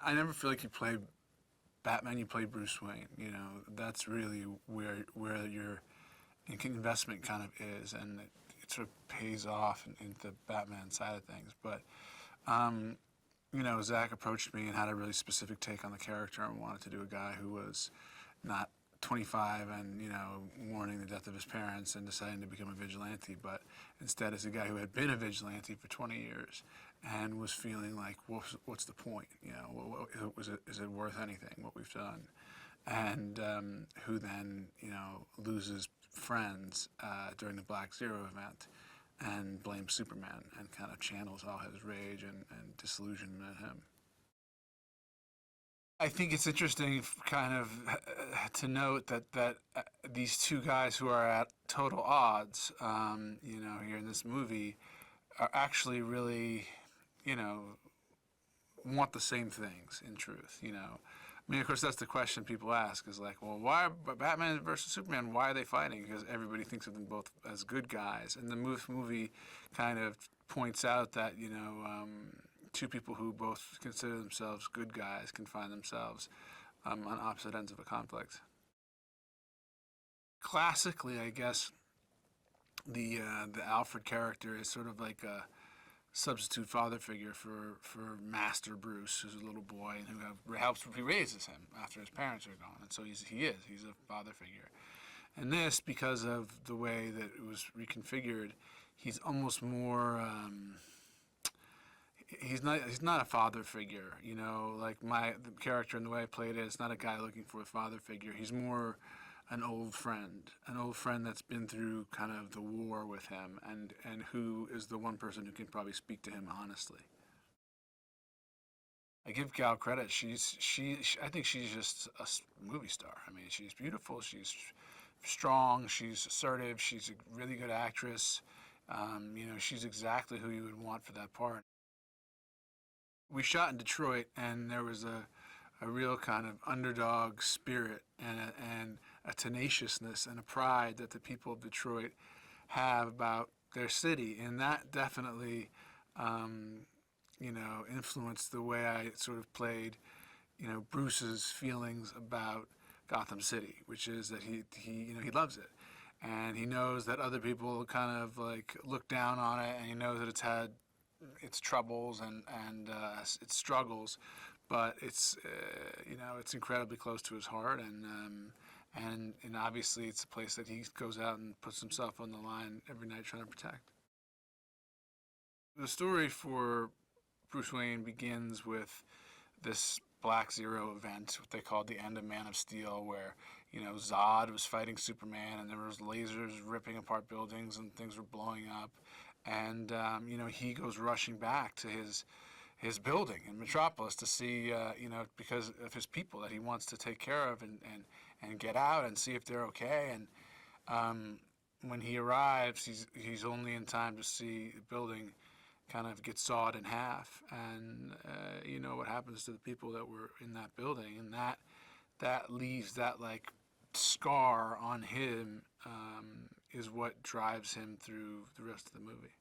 I never feel like you play Batman, you play Bruce Wayne. You know, that's really where your investment kind of is, and it sort of pays off in the Batman side of things. But you know, Zach approached me and had a really specific take on the character and wanted to do a guy who was not 25 and, you know, mourning the death of his parents and deciding to become a vigilante, but instead is a guy who had been a vigilante for 20 years and was feeling like, what's the point? You know, is it worth anything, what we've done? And who then, you know, loses friends during the Black Zero event and blames Superman and kind of channels all his rage and disillusionment at him. I think it's interesting, kind of, to note that these two guys who are at total odds, you know, here in this movie, are actually really, you know, want the same things. In truth, you know, I mean, of course, that's the question people ask: is like, well, why Batman versus Superman? Why are they fighting? Because everybody thinks of them both as good guys, and the movie kind of points out that, you know, two people who both consider themselves good guys can find themselves on opposite ends of a conflict. Classically, I guess the Alfred character is sort of like a substitute father figure for Master Bruce, who's a little boy and he raises him after his parents are gone, and so he's a father figure. And this, because of the way that it was reconfigured, he's almost more. He's not a father figure, you know, like the character and the way I played it. It's not a guy looking for a father figure. He's more an old friend that's been through kind of the war with him, and who is the one person who can probably speak to him honestly. I give Gal credit. I think she's just a movie star. I mean, she's beautiful. She's strong. She's assertive. She's a really good actress. You know, she's exactly who you would want for that part. We shot in Detroit, and there was a real kind of underdog spirit and a tenaciousness and a pride that the people of Detroit have about their city, and that definitely, you know, influenced the way I sort of played, you know, Bruce's feelings about Gotham City, which is that he you know, he loves it, and he knows that other people kind of like look down on it, and he knows that it's had its troubles and its struggles, but it's you know, it's incredibly close to his heart, and obviously it's a place that he goes out and puts himself on the line every night trying to protect. The story for Bruce Wayne begins with this Black Zero event, what they called the end of Man of Steel, where, you know, Zod was fighting Superman, and there was lasers ripping apart buildings, and things were blowing up, and you know, he goes rushing back to his building in Metropolis to see, you know, because of his people that he wants to take care of and get out and see if they're okay. And when he arrives, he's only in time to see the building kind of get sawed in half, and you know what happens to the people that were in that building, and that leaves that like scar on him, is what drives him through the rest of the movie.